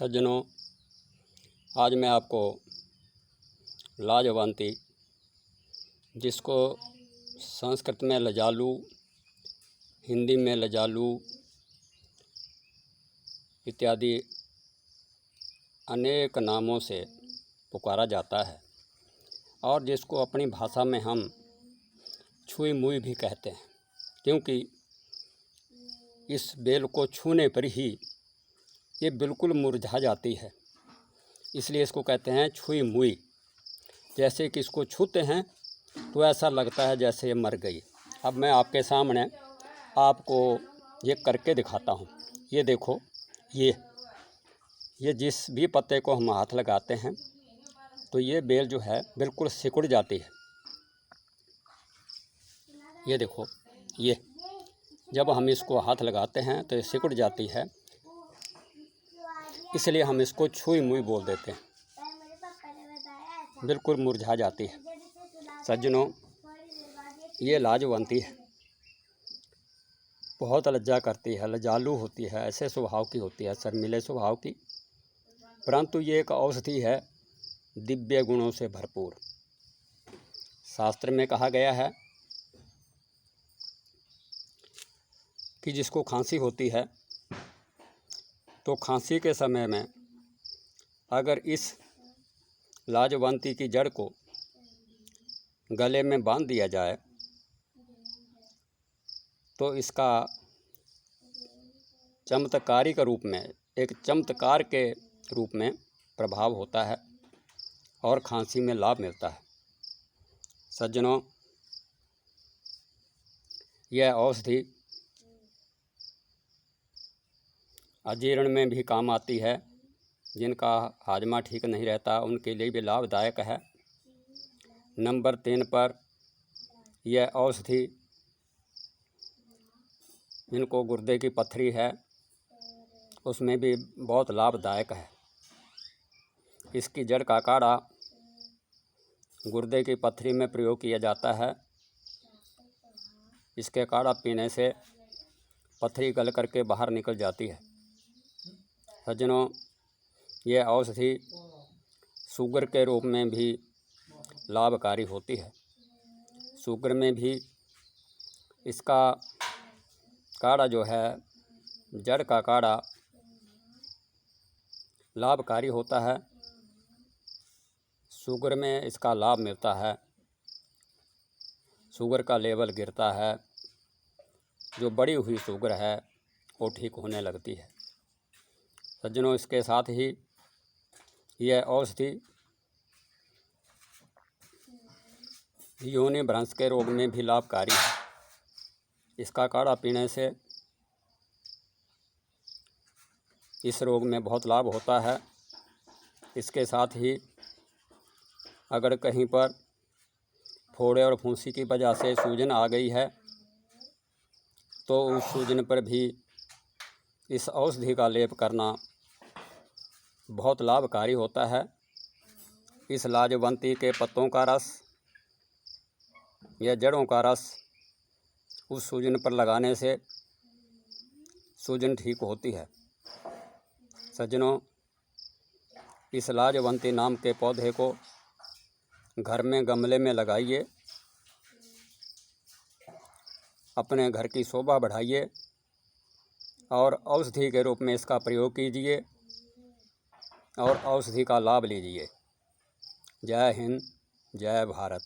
सज्जनों, आज मैं आपको लाजवंती, जिसको संस्कृत में लजालू, हिंदी में लजालू इत्यादि अनेक नामों से पुकारा जाता है और जिसको अपनी भाषा में हम छुई मुई भी कहते हैं, क्योंकि इस बेल को छूने पर ही ये बिल्कुल मुरझा जाती है, इसलिए इसको कहते हैं छुई मुई। जैसे कि इसको छूते हैं तो ऐसा लगता है जैसे ये मर गई। अब मैं आपके सामने आपको ये करके दिखाता हूँ। ये देखो, ये जिस भी पत्ते को हम हाथ लगाते हैं तो ये बेल जो है बिल्कुल सिकुड़ जाती है। ये देखो, ये जब हम इसको हाथ लगाते हैं तो ये सिकुड़ जाती है, इसलिए हम इसको छुई मुई बोल देते हैं। बिल्कुल मुरझा जाती है। सज्जनों, ये लाजवंती है, बहुत लज्जा करती है, लजालू होती है, ऐसे स्वभाव की होती है, शर्मीले स्वभाव की, परंतु ये एक औषधि है दिव्य गुणों से भरपूर। शास्त्र में कहा गया है कि जिसको खांसी होती है तो खांसी के समय में अगर इस लाजवंती की जड़ को गले में बांध दिया जाए तो इसका चमत्कारी के रूप में, एक चमत्कार के रूप में प्रभाव होता है और खांसी में लाभ मिलता है। सज्जनों, यह औषधि अजीर्ण में भी काम आती है। जिनका हाजमा ठीक नहीं रहता उनके लिए भी लाभदायक है। नंबर 3 पर यह औषधि जिनको गुर्दे की पथरी है उसमें भी बहुत लाभदायक है। इसकी जड़ का काढ़ा गुर्दे की पथरी में प्रयोग किया जाता है। इसके काढ़ा पीने से पथरी गल करके बाहर निकल जाती है। सज्जनों, यह औषधि शुगर के रूप में भी लाभकारी होती है। शुगर में भी इसका काढ़ा जो है, जड़ का काढ़ा लाभकारी होता है। शुगर में इसका लाभ मिलता है, शुगर का लेवल गिरता है, जो बढ़ी हुई शुगर है वो ठीक होने लगती है। सज्जनों, इसके साथ ही यह औषधि योनि भ्रंश के रोग में भी लाभकारी है। इसका काढ़ा पीने से इस रोग में बहुत लाभ होता है। इसके साथ ही अगर कहीं पर फोड़े और फुंसी की वजह से सूजन आ गई है तो उस सूजन पर भी इस औषधि का लेप करना बहुत लाभकारी होता है। इस लाजवंती के पत्तों का रस या जड़ों का रस उस सूजन पर लगाने से सूजन ठीक होती है। सज्जनों, इस लाजवंती नाम के पौधे को घर में गमले में लगाइए, अपने घर की शोभा बढ़ाइए और औषधि के रूप में इसका प्रयोग कीजिए और औषधि का लाभ लीजिए। जय हिंद, जय भारत।